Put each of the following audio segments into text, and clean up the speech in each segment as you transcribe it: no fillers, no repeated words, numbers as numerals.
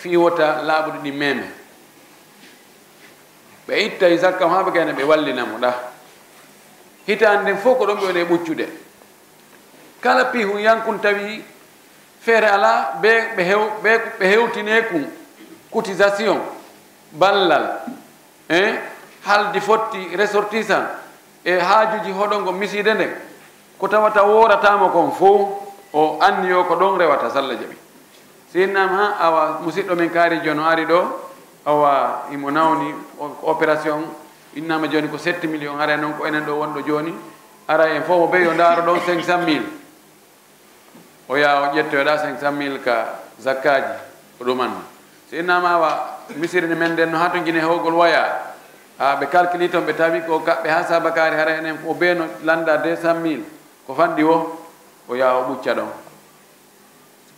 fiwota laaɓuɗe ɗi meme ɓe itta e zakka ha ɓe kayne ɓe wallinamo ɗa hitande nden fof ko ɗon ɓe woni e ɓuccude kala pihu yankun tawi feere ala ɓe hewtine kum cotisation ballal haldi fotti ressortissant e haajuji hoɗongo miside nden ko tawata woratama kon fof o anniyo ko ɗon rewata salla jaɓi sinnam ha awa musidɗo men kaari joni ari ɗo awa imo nawni opération innama joni ko 7 millions ara noon ko enen ɗo wonɗo joni ara en fof mo ɓe yo ndaaro ɗon 500 000 o yaa o ƴettoyoɗa 500 000 ka zakkaji o ɗumanno sinnama awa misirde men nden no ha to guine hewgol waya ha ɓe calculi toon ɓe tawi ko kaɓɓe ha sabakari hara enen o ɓe no landa 200 000 ko fanɗi o yaa o ɓucca ɗon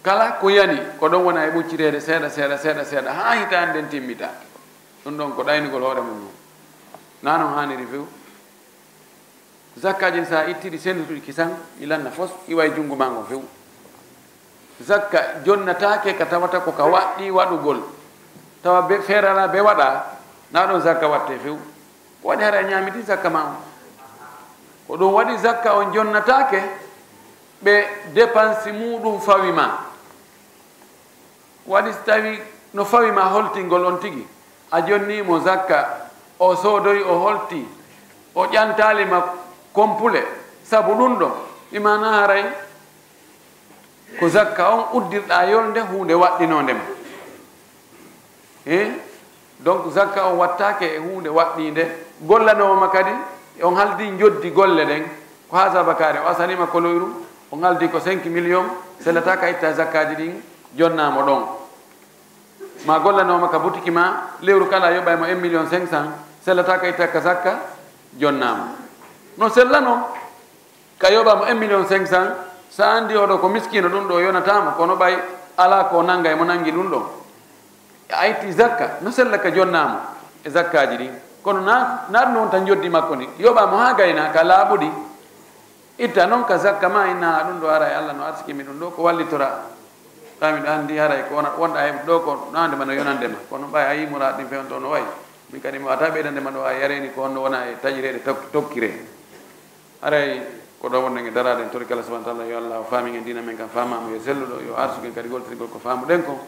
kala ko yani ko ɗon wona e ɓuccirede seeɗa ha hitande nden timmita ɗum ɗon ko ɗaynugol hoore mum noon na noon haniri few zakkaji sa ittiɗi sendutuɗi kisan ilanna fos iway junngo ma ngo few zakka jonnatake ka tawata ko ka waɗɗi waɗugol tawa be feerala be waɗa na ɗon zakka watte few ko waɗi hara ñamiti zakka ma on ko ɗum waɗi zakka on jonnatake ɓe dépense muɗum fawima waɗi so tawi no fawima holtingol on tigi a jonnimo zakka o soodoyi o holti o ƴantalima compule sabu ɗum ɗo imana haray ko zakka on uddirɗa yolde hunde waɗɗinondema donc zakka on wattake e hunde waɗɗinde gollanoma kadi on haldi joddi golle ɗen ko ha sabakare o asanima koloyru on haldi ko 5 millions sellata ka itta zakkaji ɗin jonnamo ɗon ma gollanoma ka boutique ma lewru kala yoɓaymo 1 million 500 sellata ka itta ka zakka jonnama no sellano ka yoɓamo 1 million 500 sa andi oɗo ko miskino ɗum ɗo yonatama kono ɓay ala ko nangga mo nangi ɗum ɗon a itti zakka no sella ka jonnama e zakkaji ɗin kono na ɗum noon tan joddi makko ni yoɓamo ha gayna ka laaɓuɗi itta noon ka zakka ma inna ɗum ɗo ara e allah no arsikimi ɗum ɗo ko wallitora ɗami ɗo andi haray ko wonɗa heɓ ɗo ko nandema no yonandema kono ɓay a yimora ɗin fewn to no wayi min kadi mi wata ɓeydandema ɗo a yareni ko honno wona e taƴirede tokkire haray ko ɗo wonɗen e daraden tori kala subahana taala yo allah o faami en dina men kam famama yo selluɗo yo arsuken kadi goltirgol ko famuɗen kon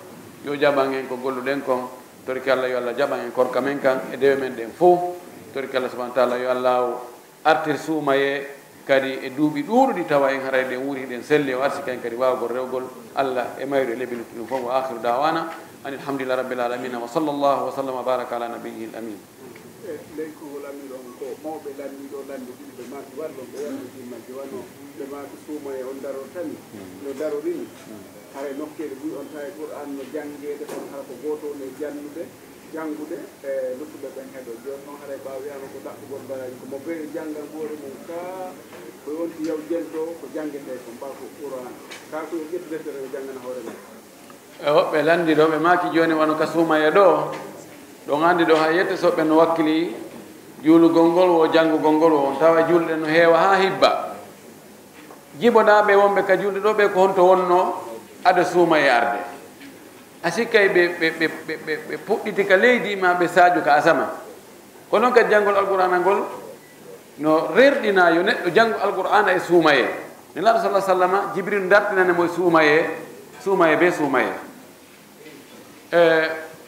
yo jaɓan en ko golluɗen kon tori kala yo allah jaɓan en korka men kan e dewe men ɗen fof tori kala subahana taala yo allah o artir suumaye kadi e duuɓi ɗuuɗuɗi tawa en haray ɗen wuuri ɗen selli o arsika en kadi wawgol rewgol allah e mayru e lebinuti ɗum fof wa akhiru dawana an alhamdulillah rabbil alamina wa sallllahu wa sallam wa baraka ala nabiyihi l amin ley ko lamiɗon ko mawɓe landiɗo lande ɗiɗi ɓe maki warɗon ɓe wallidimmaji wano ɓe maki suumaye on daro tani no darorini haray nokkede ɓuy on tawi qouran no janggede on hara ko goto ne jannude janngude e luttuɓe ɓen heɗo joni noon haray ɓa wiyama ko ɗaɓɓugol baraji ko mo beyi janggal hoore mum ka ko wonti yaw jento ko janggete ko mba ko qouran ka ko yo ƴettu deftere o janggana hoore mum e woɓɓe landiɗo ɓe maki joni wano ka suumaye ɗo ɗon andi ɗo ha yette soɓɓe no wakkili juulugol ngol wo janngugol ngol wo on tawa julɗe no heewa ha hibba jiboɗaɓe wonɓe ka julɗe ɗo ɓe ko honto wonno ada suuma e arde a sikkay ɓe puɗɗiti ka leydi ma ɓe sadio ka asama ko noon kadi janngol alqur'ana ngol no rerɗina yo neɗɗo janngo alqur'ana e suumaye ne laɗo sallah sallama jibril dartinane mo e suumaye be suumaye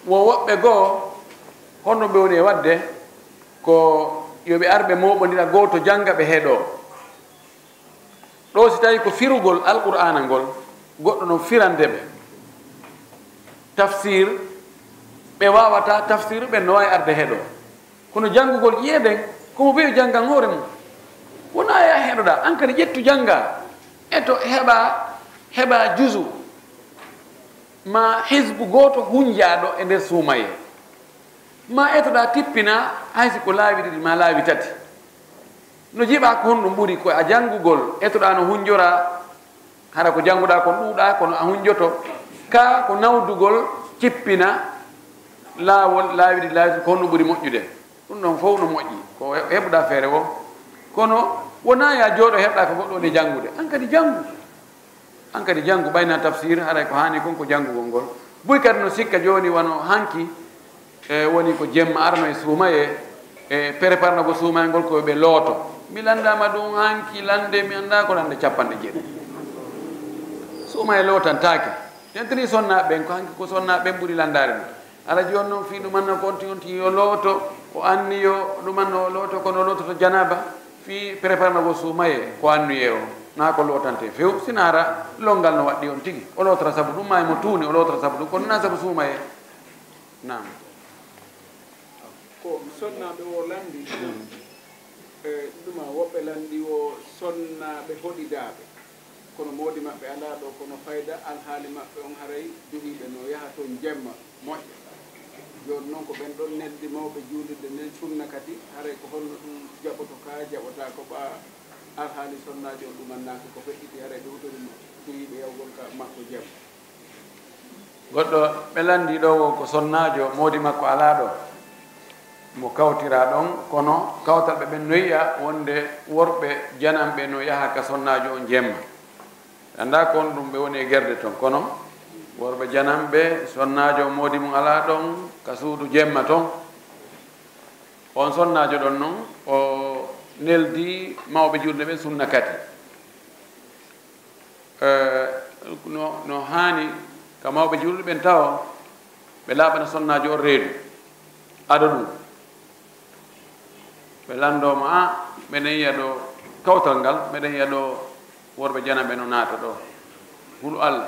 wo woɓɓe goo honno ɓe woni e wadde ko yoɓe arɓe moɓodira goto janga ɓe heeɗo ɗo si tawi ko firugol alqur'ana ngol goɗɗo no firandeɓe tafsir ɓe wawata tafsir ɓen no wawi arde heeɗo kono janngugol ƴeeɗen komo ɓeyo janggan hoore mum wona ya heɗoɗa an kadi ƴettu jangga eto heɓa jusu ma hisbu goto hunjaɗo e nder suumaye ma etoɗa tippina haysi ko laawi ɗiɗi ma laawi tati no jiiɓa ko honɗum ɓuuri ko a janngugol etoɗa no hunjora hara ko jannguɗa kon ɗuuɗa kono a hunjoto ka ko nawdugol cippina laawol laawi ɗiɗi laawi tati ko honɗum ɓuuri moƴƴude ɗum ɗon fof no moƴƴi ko heɓuɗa feere wo kono wona ya jooɗo heɓɗa ko goɗɗo ne janngude an kadi janngu ɓayna tafsir haray ko hani kon ko janngugol ngol buy kadi no sikka joni wono hanki woni ko jemma arno e suumaye e préparno ko suumaye ngol ko ɓe looto mi landama ɗum hanki lande mi anda ko lande 50 suumaye lootantake tentiri sonnaɓe ɓen ko hanki ko sonnaɓe ɓen ɓuuri landare ɗum ala joni noon fi ɗumanno konti yo looto o anni yo ɗumanno o looto kono loototo janaba fi préparno ko suumaye ko annuye o na ko lootante few sinara longal no waɗɗi on tigi o lootora sabu ɗum ma mo tuuni o lootora sabu ɗum kono na sabu suumaye nam ko sonnaɓe o landi ɗuma woɓɓe landi o sonnaɓe hoɗidaɓe kono moodi maɓɓe ala ɗo kono fayda alhaali maɓɓe on haray jogiiɓe no yaha toon jemma moƴƴa joni noon ko ɓen ɗon neddi mawɓe juulirde nden sunna kadi haray ko holno ɗum jaɓoto ka jaɓota ko ɓa alhaali sonnaji on ɗumannaki ko feƴƴiti haray ɓe hutori jogiiɓe yawgol ka makko jemma goɗɗo ɓe landi ɗo ko sonnajo moodi makko ala ɗo mo kawtira ɗon kono kawtal ɓe ɓen noyiya wonde worɓe janamɓe no yaha ka sonnajo on jemma anda kon ɗum ɓe woni e gerde toon kono worɓe janamɓe sonnajo moodi mum ala ɗon ka suudu jemma toon on sonnajo ɗon noon o neldi mawɓe julde ɓe sunna kati no hani ka mawɓe julde ɓen tawa ɓe laaɓana sonnajo on reedu aɗa ɗum ɓe landoma a ɓeɗen yiya ɗo kawtal ngal ɓeɗen yiya ɗo worɓe janamɓe no naata ɗo huɗo Allah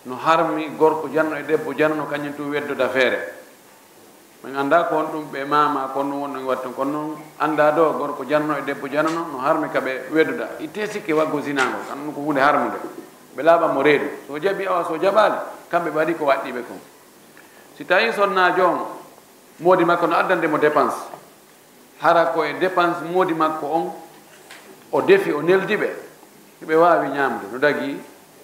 no harmi gorko janno e debbo janno kañum tum weddoda feere min anda ko on ɗum ɓe mama kon ɗum wonno watta kono noon anda ɗo gorko janno e debbo janno no harmi kaɓe weddoda itte sikke waggo zinango kan ɗum ko hunde harmude ɓe laaɓanmo reedu so jaɓi awa so jaɓali kamɓe ɓe waɗi ko waɗɗiɓe kon si tawi sonnajo on moodi makko no addandemo dépense hara ko e dépense moodi makko on o defi o neldi ɓe ɓe wawi ñamde no dagui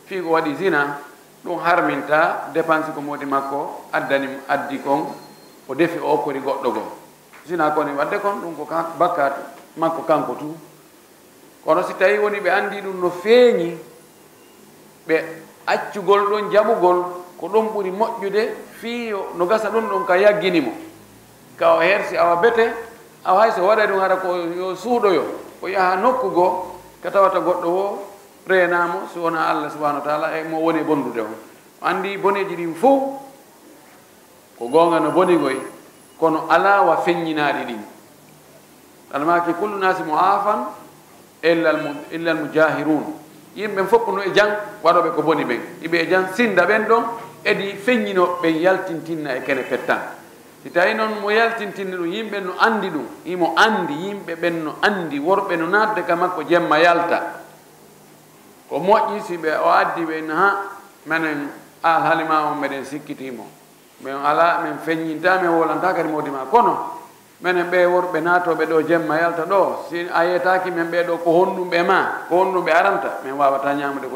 fi ko waɗi zina ɗum harminta dépense ko moodi makko addi kon o defi o okkori goɗɗo goo zina koni wadde kon ɗum ko bakkat makko kanko tu kono si tawi woni ɓe andi ɗum no feeñi ɓe accugol ɗon jaɓugol ko ɗum ɓuuri moƴƴude fi no gasa ɗum ɗon ka yagginimo ka o hersi awa bete awa hay so waɗa ɗum hara ko yo suuɗoyo o yaha nokku goo ka tawata goɗɗo o reenamo so wona Allah subahanahu wa taala e mo woni e bondude on andi boneji ɗin fof ko gonga no bonigoy kono alawa feññinaɗi ɗin almaki kullu nasi mo afan illa al mujahirun yimɓe fof no e jang waɗoɓe ko boni ɓen iɓe e jang sinda ɓen ɗon edi feññino ɓen yaltintinna e kene pettan si tawi noon mo yaltintinni ɗum yimɓe no andi ɗum imo andi yimɓe ɓen no andi worɓe no nadde ka makko jemma yalta ko moƴƴi si ɓe o addi ɓe ha minen alhalima on meɗen sikkitimo min ala min feññinta min wolanta kadi modima kono minen ɓe worɓe naatoɓe ɗo jemma yalta ɗo si a yetaki min ɓeɗo ko honɗumɓe ma ko honɗumɓe aranta min wawata ñamude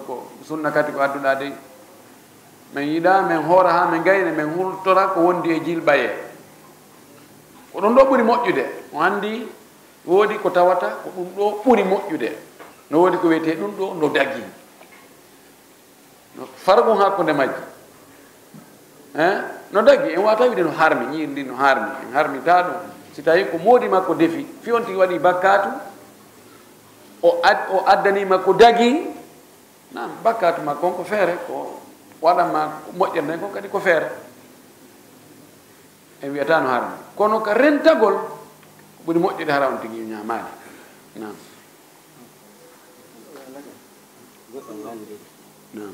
ko sunna kadi ko adduɗa dey min yiɗa min hoora ha min gayna min hultora ko wondi e jilɓaye ko ɗum ɗo ɓuuri moƴƴude o andi woodi ko tawata ko ɗum ɗo ɓuuri moƴƴude no woodi ko wiyete ɗum ɗo no daggi no farqu hakkude majji no daggi en wata wiide no harmi ñiiri ndi no harmi en harmita ɗum si tawi ko moodi makko defi fi on tigi waɗi bakkatu o addanima ko daggi nan bakkatu makko on ko feere ko waɗanma moƴƴere nden kon kadi ko feere en wiyata no harmi kono ka rentagol ɓuri moƴƴude hara on tigi ñamani nan goɗɗo gandi nan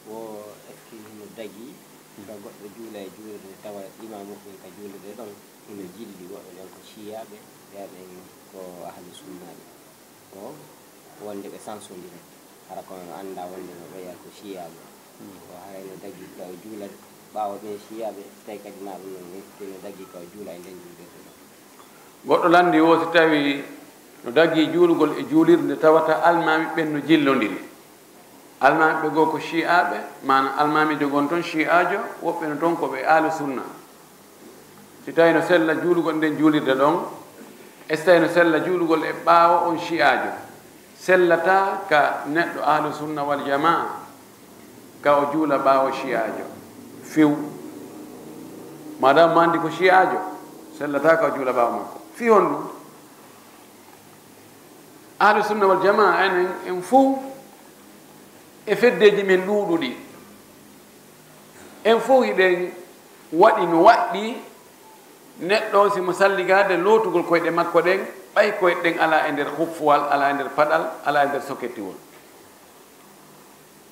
wo eski hino dagui ka goɗɗo juula e juulde tawa imamuɓe ka juulde ɗon hino jilli goɗɗo ɗen ko ciyaɓe yaɓen ko ahli sunnaɓe o wonde ɓe sansodire hara kono anda wonde no ɓeya ko ciyaɓe o hayno dagui ka juulat ɓawa ɓen ciyaɓe tawi kadi na ɗum non no dagui ka juula e nden juulirde ɗon goɗɗo landi o si tawi no daggi juulugol e juulirde tawata almami ɓen no jillodiri almami ɓe goo ko chi'aɓe mana almami jogon toon chi'ajo woɓɓe no toon koɓe ahlu sunna si tawi no sella juulugol nden juulirde ɗon e so tawi no sella juulugol e ɓaawa on chi'ajo sellata ka neɗɗo ahlu sunna wal jamaa ka o juula ɓaawo shi'aajo few madame mandi ko shi'aajo sellata ka o juula ɓaawo makko fi on ɗum ahlu sunna wal jamaa enen en fof e feddeji men ɗuuɗuɗi en fof hiɗen waɗi no waɗɗi neɗɗo simo salligade lootugol koyɗe makko ɗen ɓay koyɗe ɗen ala e nder hupfuwal ala e nder paɗal ala e nder sokettiwol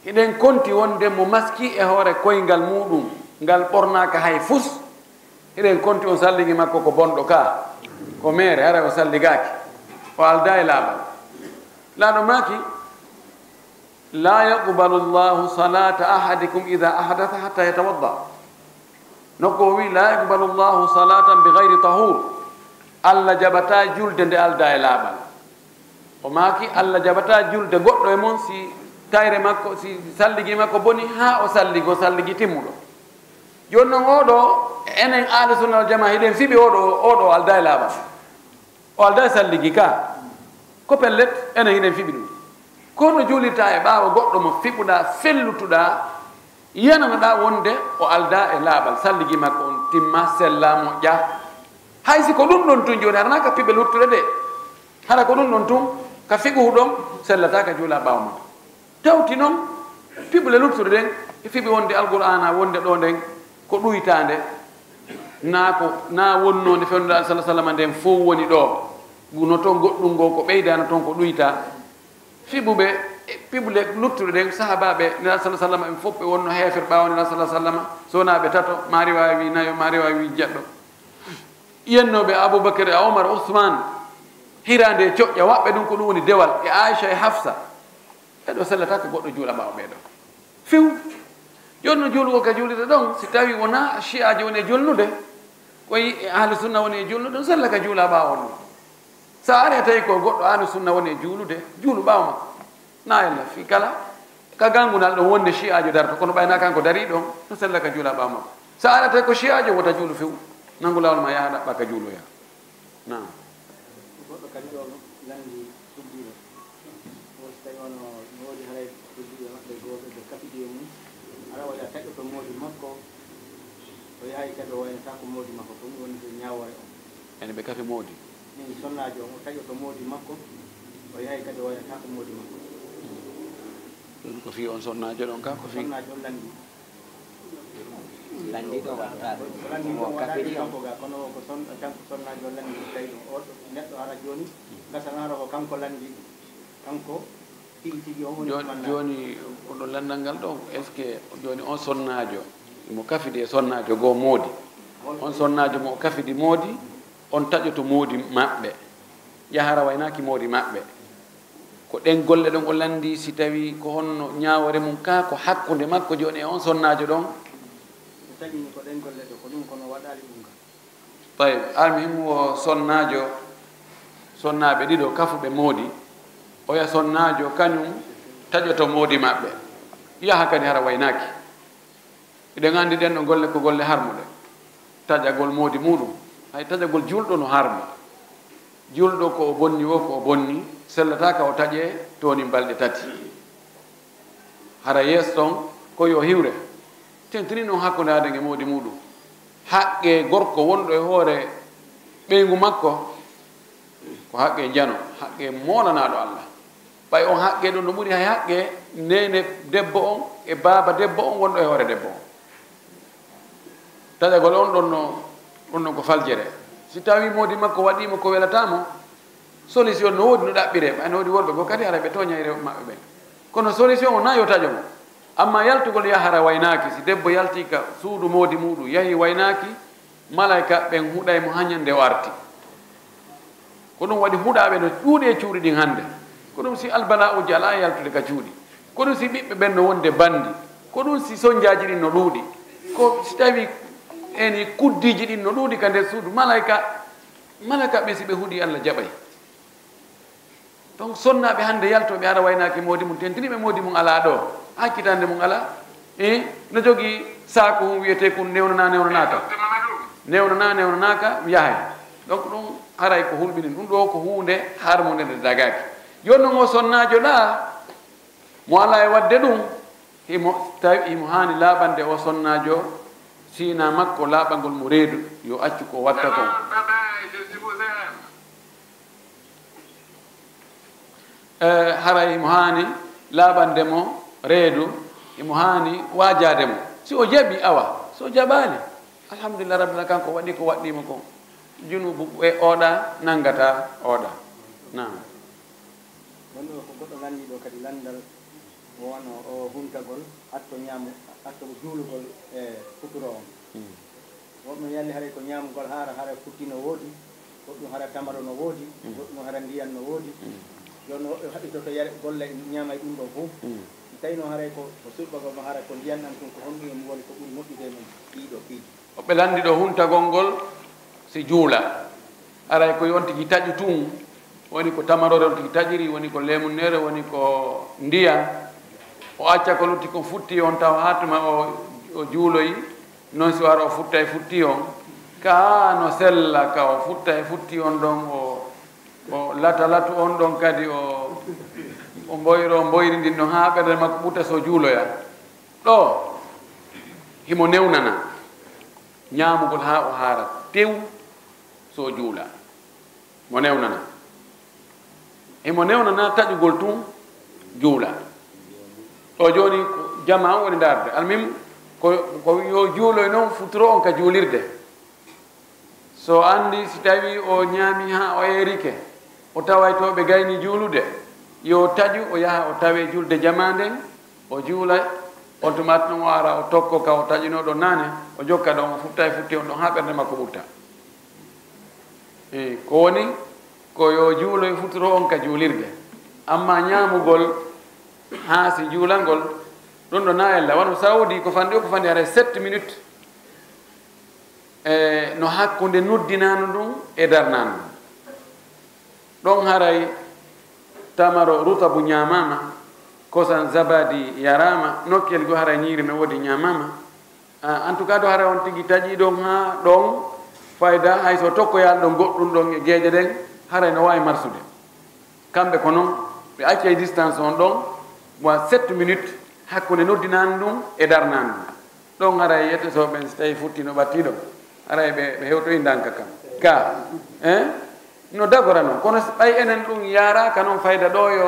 hiɗen konti wonde mo maski e hoore koyngal muɗum ngal ɓornaka hay fus hiɗen konti on salligi makko ko bonɗo ka ko mere hara o salligaki o alda e laaɓal laaɗo maki la yaqbalu llahu salata ahadikum ida ahadatha hatta yatawadda nokko o wi la yaqbalu llahu salatan bi gayri tahur allah jaɓata julde nde alda e laaɓal o maki allah jaɓata julde goɗɗo e mon si tayre makko si salligi makko boni ha o salligi timmuɗo joni noon oɗo enen ahlu sunna wal jama hiɗen fiɓi oɗo alda e laaɓal o alda e salligi ka ko pellet enen hiɗen fiɓi ɗum kono juulita e ɓaawa goɗɗo mo fiɓuɗa fellutuɗa yananoɗa wonde o alda e laaɓal salligi makko on timma sella moƴƴa hay si ko ɗum ɗon tun joni harana ka piɓe luttuɗe de hara ko ɗum ɗon tun ka fiɓuhu ɗon sellata ka juula ɓaawa makko tawti noon piɓule luttuɗe ɗen e fiɓi wonde alqur'ana wonde ɗo nden ko ɗuytande na wonnode fewnuɗa sala sallam nden fof woni ɗo no toon goɗɗum ngo ko ɓeydano toon ko ɗuyta fiɓuɓe piɓule luttuɗe ɗen sahabaɓe nira sa sallam ɓe fof ɓe wonno heefer ɓawo nira sa sallam sonaɓe tato mari wawi nayo mari wawi jeɗɗo yennoɓe aboubacry e omar ousmane hirande coƴƴa waɓɓe ɗum ko ɗum woni dewal e aicha e hafsa ɓeɗo sellata ko goɗɗo juula ɓawo ɓeɗo few joni no juulugol ka juulide ɗon si tawi wona chiaji woni e julnude koye ahlu sunna woni e julnude ɗum sella ka juula ɓawo ɗum sa ari tawi ko goɗɗo ahlu sunna woni e juulude juulu ɓawo makko na yalla fi kala ka gangunal ɗon wonde chiajo darto kono ɓayna kanko dari ɗon ɗum sella ka juula ɓawo makko sa ari tawi ko chiajo wota juulu few nangu lawol ma yaha ɗaɓɓa ka juuloya nam goɗɗo kadi ɗo landi fuɗɗiɗo wosi tawi ono woodi haray fuɗɗiɗo maɓɓe gooɓe ɓe kafidi e mum ara waɗa taƴoto moodi makko o yahay kadi o waynata ko moodi makko ko ɗum woni ñawore o ene ɓe kafe moodi min sonnajo o taƴoto moodi makko o yahay kadi o waynata ko moodi makko ɗum ko fi on sonnajo ɗon ka ko fi sonnajo on landi landiɗo watta landi ɗon waɗani kanko ga kono ko sonnajo landi tawi ɗum o neɗɗo ara joni gasanaro ko kanko landi kanko tigi tigi o woni joni koɗo landal ngal ɗo est ce que joni on sonnajo mo kafidi e sonnajo goo moodi on sonnajo mo kafidi moodi on taƴoto moodi maɓɓe yahara waynaki moodi maɓɓe ko ɗen golle ɗon o landi si tawi ko honno ñawore mum ka ko hakkude makko joni e on sonnajo ɗon taƴini ko ɗen golle ɗo ko ɗum kono waɗali ɗum ka tawi almuhimu o sonnaɓe ɗiɗo kafuɓe moodi oya sonnajo kañum taƴoto moodi maɓɓe yaha kadi hara waynaki eɗen andi ɗen ɗo golle ko golle harmuɗe taƴagol moodi muɗum hay taƴagol julɗo no harmi julɗo ko o bonni o ko o bonni sellata ka o taƴe toni balɗe tati hara yeeso ɗon ko yo hiwre tentini noon hakkude aden e moodi muɗum haqqe gorko wonɗo e hoore ɓeygu makko ko haqqe jano haqqe molanaɗo allah ɓay on haqqe ɗum no ɓuri hay haqqe nene debbo on e baaba debbo on wonɗo e hoore debbo on taƴagol on ɗon ko faljere si tawi moodi makko waɗimo ko welatamo solution no woodi no ɗaɓɓire ɓayno woodi worɓe goo kadi hara ɓe toña e rewɓe maɓɓe ɓen kono solution o na yo taƴo mo amma yaltugol yahara waynaki si debbo yalti ka suudu moodi muɗum yahi waynaki malayka ɓen huɗaymo hañande o arti ko ɗum waɗi huɗaɓe no cuuɗi e cuuɗi ɗin hannde ko ɗum si albala uji ala yaltude ka cuuɗi ko ɗum si ɓiɓɓe ɓen no wonde bandi ko ɗum si soñdiaji ɗin no ɗuuɗi ko si tawi eni kuddiji ɗin no ɗuuɗi ka nder suudu malayka ɓe si ɓe huuɗi allah jaɓay donc sonnaɓe hannde yaltoɓe ara waynaki moodi mum tentiniɓe moodi mum ala ɗo hakkitande mum ala no jogii saku mum wiyete ko newnanaka yahay donc ɗum haray ko hulɓini ɗum ɗo ko hunde harmude nde dagaki joni noon o sonnajo ɗa mo ala e wadde ɗum himo tawi imo hani laɓande o sonnajo sina makko laɓangol mo reedu yo accu ko watta ko haray imo hani laɓande mo reedu imo hani wajade mo si o jaɓi awa so jaɓani alhamdulillah rabbil kanko waɗi ko waɗɗimo ko junubu e oɗa nangata oɗa nam wonno ko goɗɗo landiɗo kadi landal wono o huntagol atto ñaamu atto juulugol e futuro on woɓɓe yalli haray ko ñaamugol hara futti no woodi goɗɗum hara tamaro no woodi goɗɗum hara ndiyan no woodi jonno woɓɓe haɗitoto yare golle ñaamay ɗum ɗo fof tawi no haray ko suɓɓagol mo hara ko ndiyan ɗam ɗum ko honɗum emo woni ko ɓuri moƴƴude men ɗiɗo piiji woɓɓe landiɗo huntagol ngol si juula aray ko yontigi taƴu tun woni ko tamarore on tigi taƴiri woni ko lemunere woni ko ndiyan o acca ko lutti ko futti on taw hatuma o juuloyi noon si wara o futta e futti on ka no sella ka o futta e futti on ɗon o lata latu on ɗon kadi o mboyri ndin ɗon ha ɓerde makko ɓutta so juuloya ɗo himo newnana ñaamugol ha o haara tew so juula mo newnana himo newnana taƴugol tun juula o joni jama on woni darde almim ko yo juuloy noon futuro on ka juulirde so andi si tawi o ñaami ha o erike o taway to ɓe gayni juulude yo taƴu o yaha o tawe julde jama nden o juula on tumat noon o ara o tokko ka o taƴunoɗo nane o jokka ɗon o futta e futti on ɗon ha ɓerde makko ɓutta ko woni ko yo juuloy futuro on ka juulirde amma ñaamugol ha si juulangol ɗum ɗo nayella wano sawdi ko fandi o ko fandi hara 7 minutes no hakkude nuddinanu ɗum e darnanu ɗon haray tamaro rutabu ñamama kosan zabadi yarama nokkel go hara ñiiri no wodi ñamama en tout cas do hara on tigi taƴi ɗon ha ɗon fayda hay so tokkoyal ɗon goɗɗum ɗon e gueeƴe ɗen haray no wawi marsude kamɓe ko noon ɓe acca e distance on ɗon moi 7 minutes hakkude noddinani ɗum e darnani ɗum ɗon haray yette so ɓen so tawi futti no ɓatti ɗon haray ɓe hewtoyi danka kam ka no dagora noon kono ɓay enen ɗum yaraka noon fayda ɗo yo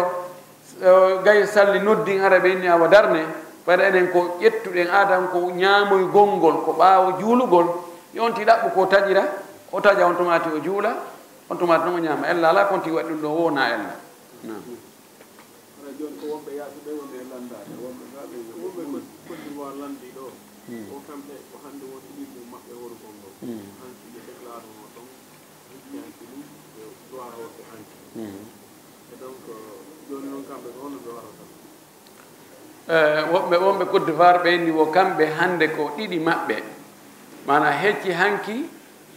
gay salli noddi hara ɓe inni awa darne fayda enen ko ƴettuɗen adam ko ñaamoy gongol ko ɓaawo juulugol yonti ɗaɓɓu ko taƴira o taƴa on tumati o juula on tumati noon o ñaama ella ala konti waɗi ɗum ɗo wona ella joni ko wonɓe yaasuɓe wonde e landade wonɓe gaɓe wonɓe koddi wa landi ɗo o kamɓe ko hannde woni ɗimmu maɓɓe worgol ngol hanki ɓe déclare o ɗon hikki hanki ɗum ɓe droit hoɓe hanki e donc joni noon kamɓe ko hono ɓe warata wonɓe Côte d'Ivoire ɓe inni wo kamɓe hannde ko ɗiɗi maɓɓe mana hecci hanki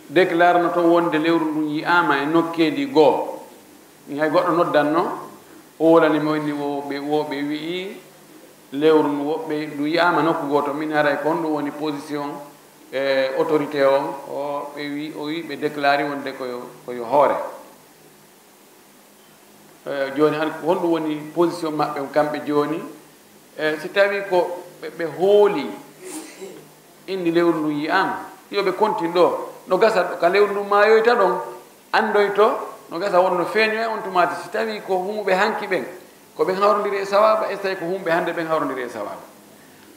déclare no toon wonde lewru ndun yiyama e nokkeedi goo hay goɗɗo noddanno o wolanimo inni woɓe wii lewru ndu woɓɓe ndu yiyama nokku goto min haray ko honɗum woni position e autorité on o ɓe wi ɓe déclare wonde koyo hoore joni han honɗum woni position maɓɓe kamɓe joni si tawi ko ɓe hooli indi lewru ndu yiyama yoɓe continue ɗo no gasa ka lewru ndu mayoyta ɗon andoyto no gasa wonno feeño e on tumati si tawi ko humɓe hanki ɓen ko ɓen hawrodiri e sawaba e so tawi ko humɓe hannde ɓen hawrodiri e sawaba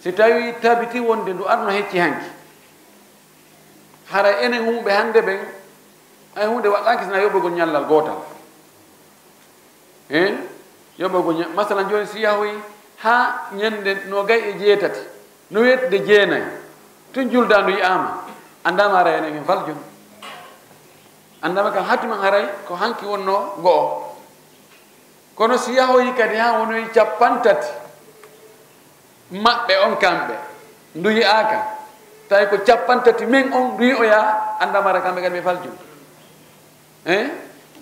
si tawi tabiti wonde ndu arno hecci hanki hara enen humɓe hannde ɓen ay hunde waɗɗanki sina yoɓogol ñallal gotal yoɓogol masalan joni si yahoyi ha ñande no gay e jeetati no wetde jeenayi tun julda ndu yiyama andama ara enen en fal joni andama kam hattuman haray ko hanki wonno go'o kono si yahoyi kadi ha wonoyi 50 maɓɓe on kamɓe ndu yiyaka tawi ko 50 min on ndu yiyoya andama ara kamɓe kadi ɓe fal joni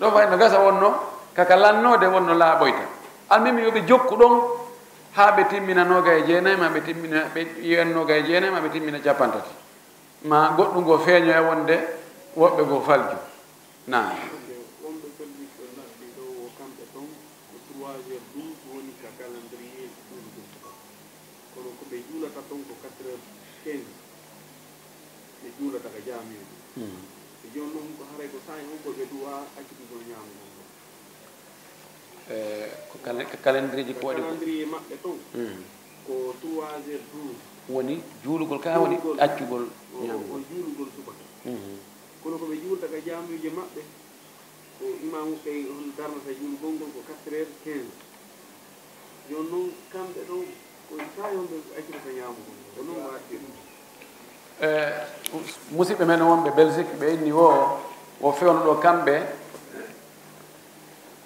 ɗo fay no gasa wonno kaka lannode wonno laaɓoyta almimi yoɓe jokku ɗon ha ɓe timmina noga e jeenayi ma ɓe timmina ɓe yiyannoga e jeenayi ma ɓe timmina 50 ma goɗɗum go feeño e wonde woɓɓe go falju na wonɓe pellis nasɗi ɗo o kamɓe ɗon ko 3h12 woni ka calendrier ɗum kono ko 15 ɓe juulata ka jaamiɗo e jooni noon ko haray ko sañ on ko ɓe duwa accitugo ñaamugo ko calendrier ji ko waɗi calendrier maɓɓe toon ko 3h12 woni juulugol ka woni accugol ñaamugol on juulugol subaka kono ko ɓe juulta ka jaamuje maɓɓe ko imamu ɓe on darnata juulugol ngol ko 4h15 jooni noon kamɓe ɗon ko sañ on ɓe accitata ñaamugol ko noon waɗi musidɓe men wonɓe Belgique ɓe inni o fewno ɗo kamɓe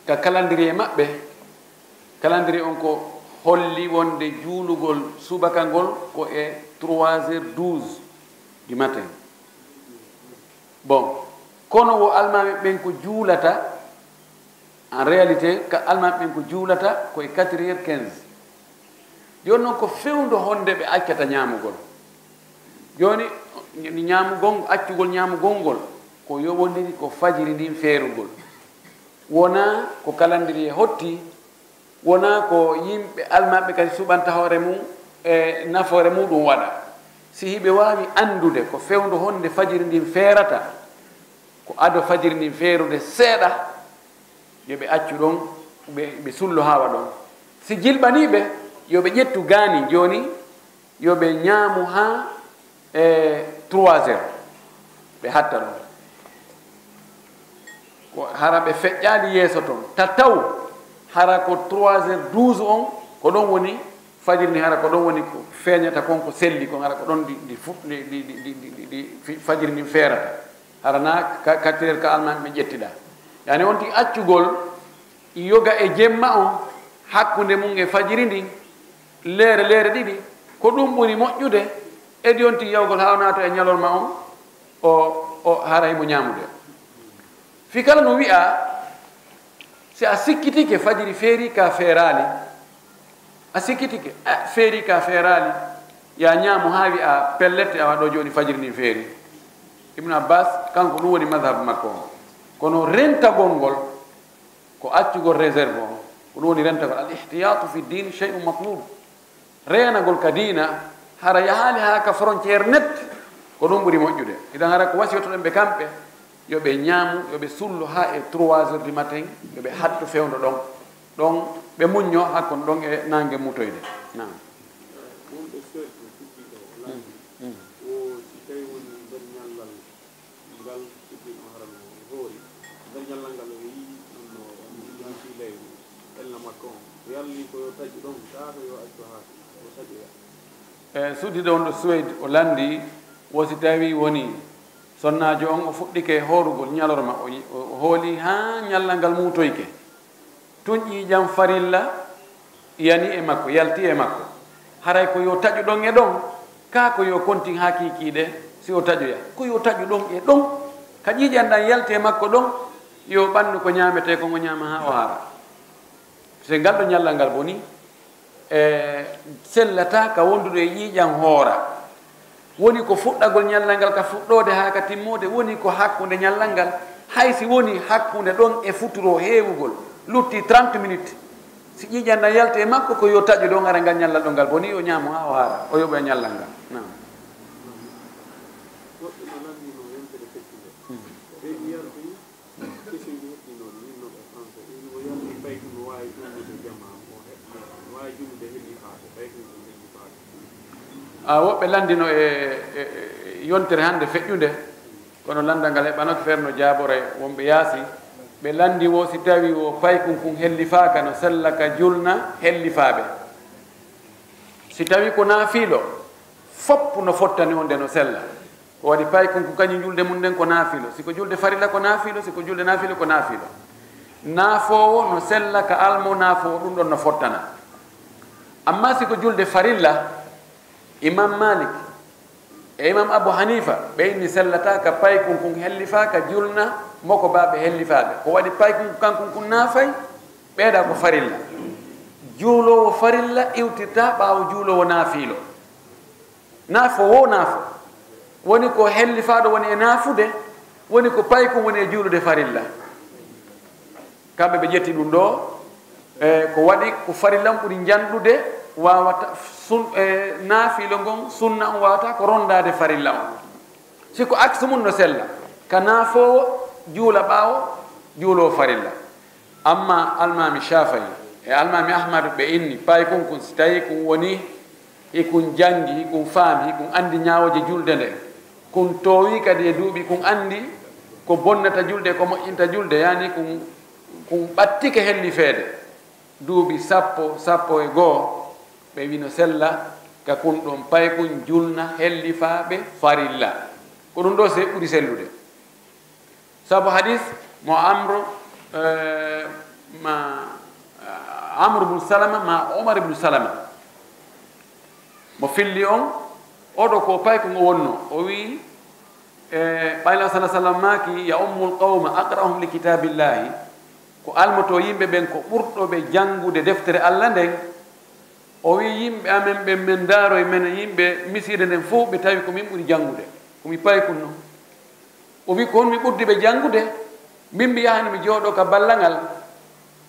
ka calendrier maɓɓe calendrier on ko holli wonde juulugol subaka ngol ko e 3h12 du matin bon kono wo almaɓe ɓen ko juulata en réalité ka almaɓe ɓen ko juulata ko e 4h15 joni noon ko fewndo honde ɓe accata ñaamugol joni ñaamugol accugol ñaamugol ngol ko yowondiri ko fajiri ndin feerugol wona ko calendrier hotti wona ko yimɓe almaɓe kadi suɓanta hoore mum e nafoore muɗum waɗa si hiɓe wawi andude ko fewndo honde fajiri ndin feerata ko ado fajiri ndin feerude seeɗa yoɓe accu ɗon ɓe sullo hawa ɗon si jilɓaniɓe yoɓe ƴettu gaani joni yoɓe ñaamu ha 3h ɓe hatta ɗon ko hara ɓe feƴƴaali yeeso toon taw hara ko 3h12 on ko ɗon woni fajiri ni hara ko ɗon woni ko feeñata kon ko selli kon hara ko ɗon ɗi fajiri ni feerata hara na 4h ka alman ɓe ƴettiɗa yani on ti accugol yoga e jemma on hakkunde mum e fajiri ndin leere ɗiɗi ko ɗum ɓuri moƴƴude edi on ti yawgol ha nato e ñalolma on o hara himo ñamude fi kala no wi'a si a sikkitike fajiri feeri ka feerali a sikkitike feeri ka feerali ya ñaamu ha wi'a pellette awa ɗo joni fajiri ndin feeri ibnu abbas kanko ɗum woni madhab makko on kono rentagol ngol ko accugol réserve on ko ɗum woni rentagol al ihtiyatu fi din chey'un matlub renagol ka diina hara yahaali ha ka frontiére net ko ɗum ɓuri moƴƴude idan hara ko wasiyotoɗen ɓe kamɓe yoɓe ñaamu yoɓe sullo ha e 3h du matin yoɓe hatto fewndo ɗon ɓe muñño hakkon ɗon e nangue mutoyde nam wonɓe seeɗo fuɗɗiɗo laabi o si tawi woni nder ñallal ngal fuɗɗiɗo harano hoori nder ñallal ngal o yii ɗum no yanti leyru elna makko on o yalli ko yo taƴi ɗon taata yo accu ha o taƴoya suddiɗo on ɗo Suède o landi wosi tawi woni sonnajo on o fuɗɗike horugol ñalorma o hooli ha ñallal ngal mutoyke tun ƴiƴam farilla yani e makko yalti e makko haray ko yo taƴu ɗon e ɗon ka ko yo kontin ha kikiɗe si o taƴoya ko yo taƴu ɗon e ɗon ka ƴiƴan ɗan yalti e makko ɗon yo ɓandu ko ñamete ko ngo ñama ha o hara se ngal ɗo ñallal ngal boni sellata ka wonduɗo e ƴiƴan hoora woni ko fuɗɗagol ñallal ngal ka fuɗɗode ha ka timmode woni ko hakkude ñallal ngal hay si woni hakkude ɗon e futuro heewugol lutti 30 minutes si ƴiƴanɗa yalte e makko ko yo taƴu ɗon ara ngal ñallal ɗo ngal boni o ñaamo ha o haara o yoɓa ñallal ngal nam woɓɓe landino e yontere hannde feƴƴude kono landal ngal heɓanoke feerno jaabore wonɓe yaasi ɓe landi wo si tawi o paykun kun hellifaaka no sella ka julna hellifaaɓe si tawi ko naafiilo fopp no fottani on nde no sella ko waɗi paykun kun kañum julde mum nden ko naafiilo siko julde farilla ko naafiilo siko julde naafiilo ko naafiilo naafoowo no sella ka almo naafoowo ɗum ɗon no fottana amma siko julde farilla imam malik e imam abou hanifa ɓe inni sellata ka paykun kun hellifa ka julna moko baɓe hellifaɓe ko waɗi paykun kankun kun naafay ɓeeɗa ko farilla juulowo farilla iwtirta ɓaawo juulowo naafiilo naafo wo naafo woni ko hellifaɗo woni e naafude woni ko paykun woni e juulude farilla kamɓe ɓe ƴetti ɗum ɗo ko waɗi ko farilla ɓuri janɗude wawata naafilo ngon sunna on wawata ko rondade farilla on siko axe mum no sella ka naafowo juula ɓaawo juulo farilla amma almami shafayi e almami ahmadu ɓe inni pay kon si tawi kon woni hikun jangi hikun faami hikun andi ñawoje julde nde kun towi kadi e duuɓi kun andi ko bonnata julde ko moƴƴinta julde yani kun ɓattike helli feede duuɓi sappo e goo ɓe wino sella ka kun ɗon pay kun julna helli faaɓe farilla ko ɗum ɗo se ɓuri sellude sabu hadis mo amre bnu salama ma omar ibnu salama mo filli on oɗo ko pay ko ngo wonno o wi ɓayla sa sallam maki ya ummul qawma aqra'uhum li kitabillahi ko almoto yimɓe ɓen ko ɓurɗoɓe janngude deftere allah nden o wi yimɓe amen ɓen men daaro e men yimɓe misiide nden fof ɓe tawi ko min ɓuri janngude komi pay kun no o wi ko on mi ɓurdi ɓe janngude min mi yahani mi jooɗo ka ballangal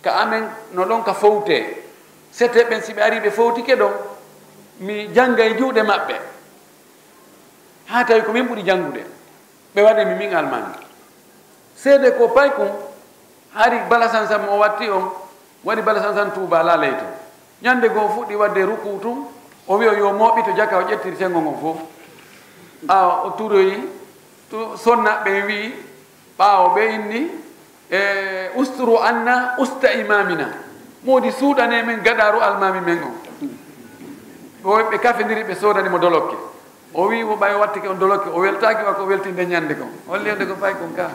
ka amen no ɗon ka fowte sete ɓen si ɓe ari ɓe fowtike ɗon mi jannga e juuɗe maɓɓe haa tawi ko min ɓuri janngude ɓe waɗi mi min almani seede ko pay kum hari balasan sam o watti on waɗi balasan san tuuba ala ley to ñande goo fuɗɗi wadde ruku tum o wi o yo mooɓi to jaka o ƴettiri sengo ngon fof ɓaawa o turoyi to sonnaɓe wi ɓaawo ɓe inni e usturu anna usta imamina moodi suuɗane men gaɗaru almami men on ɓe kafediri ɓe sodanimo dolokke o wi mo ɓay wattike on dolokke o weltaki wa ko weltinde ñande kon holli onde ko fay kon ka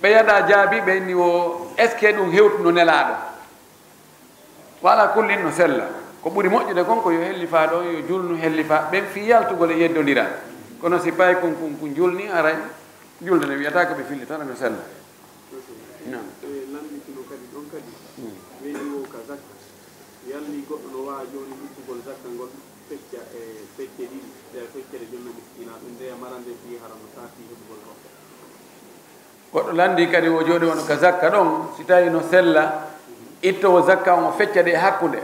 ɓe yaɗa jaabi ɓe inni o est ce que ɗum hewtuno nelaɗo wala kullin no sella ko ɓuri moƴƴude kon ko yo hellifa ɗo yo julnu hellifa ɓen fi yaltugol e yeddodira kono si pay kon julni aray julde ne wiyata ko ɓe filli tan no sella lambitino kadi ɗon kadi weɗi o ka zakka yalli goɗɗo no wawa joni ittugol zakka ngol fecca e fecce ɗiɗi nde feccere jonna miskina ɗum ndeya marande fi harano sati heɓugol hoɓɓe goɗɗo landi kadi o jooɗi wono ka zakka ɗon si tawi no sella ittowo zakka on o fecca ɗe hakkude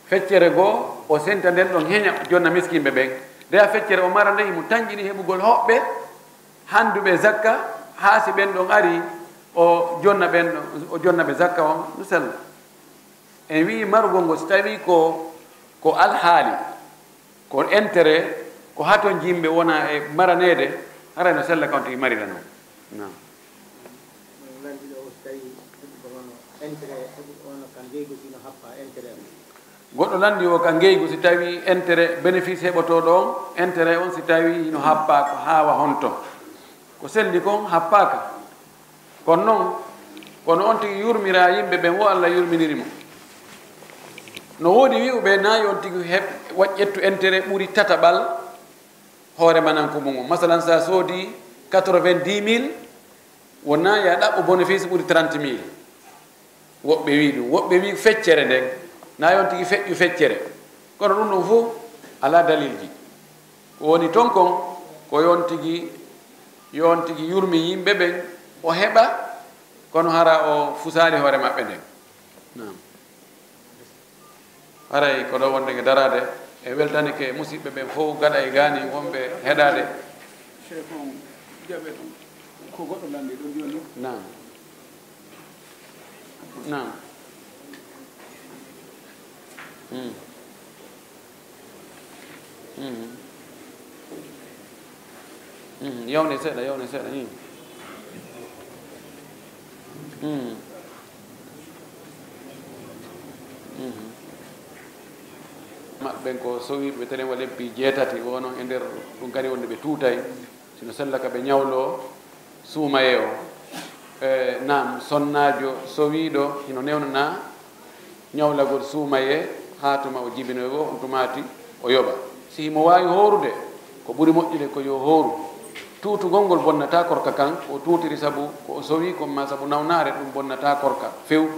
feccere goo o senta nden ɗon heña jonna miskimɓe ɓen ndeya feccere o mara nde himo tañƴini heɓugol hoɓɓe handuɓe zakka haa si ɓen ɗon ari o jonna ɓen ɗon o jonna ɓe zakka on no sella en wi marugol ngo so tawi ko alhaali ko intérêt ko haton jimɓe wona e maranede hara no sella kawon tigi marira noon non goɗɗo landi o ka ngeygu si tawi intérêt bénéfice heɓotoɗo on intérêt on si tawi no happa ko haawa honto ko selli kon happaka kono noon kono on tigi yurmira yimɓe ɓen wo Allah yurminirimo no woodi wi'uɓe nayi on tigi ƴettu intérêt ɓuri tataɓal hoore mananko mum on masalan sa soodi 90 000 wona ya ɗaɓɓo bénéfice ɓuri 30 000 woɓɓe wi ɗum woɓɓe wi feccere nden nayi on tigi feƴƴu feccere kono ɗum ɗon fof ala dalilji ko woni ton kon ko yon tigi yurmi yimɓe ɓen o heɓa kono hara o fusani hoore maɓɓe nden haray ko ɗo wonde ge darade e weltani ke musidɓe ɓen fof gaɗa e gani wonɓe heɗade chef on jaɓe ɗum ko goɗɗo landi ɗo joni nam nam yawne seeɗa maɓɓen ko sowiɓe tenen wa leppi 6 wono e nder ɗum kadi wonde ɓe tuutay sino sella ka ɓe ñawlo suumaye o nam sonnajo sowiɗo hino newnana ñawlagol suumaye ha tuma o jibinoy o on tumati o yoɓa si himo wawi horude ko ɓuri moƴƴude ko yo hooru tuutugol ngol bonnata korka kan o tuutiri sabu ko o sowi comme sabu nawnare ɗum bonnata korka few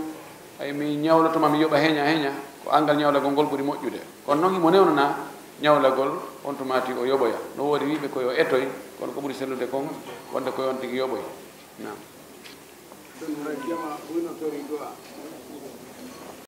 ay mi ñawlotoma mi yoɓa heña ko angal ñawlagol ngol ɓuri moƴƴude kono noon himo newnana ñawlagol on tumati o yoɓoya no woodi wiɓe koyo etoy kono ko ɓuri sellude kon wonde koyon tigi yoɓoy nam ɗum hay jama huynotori do'a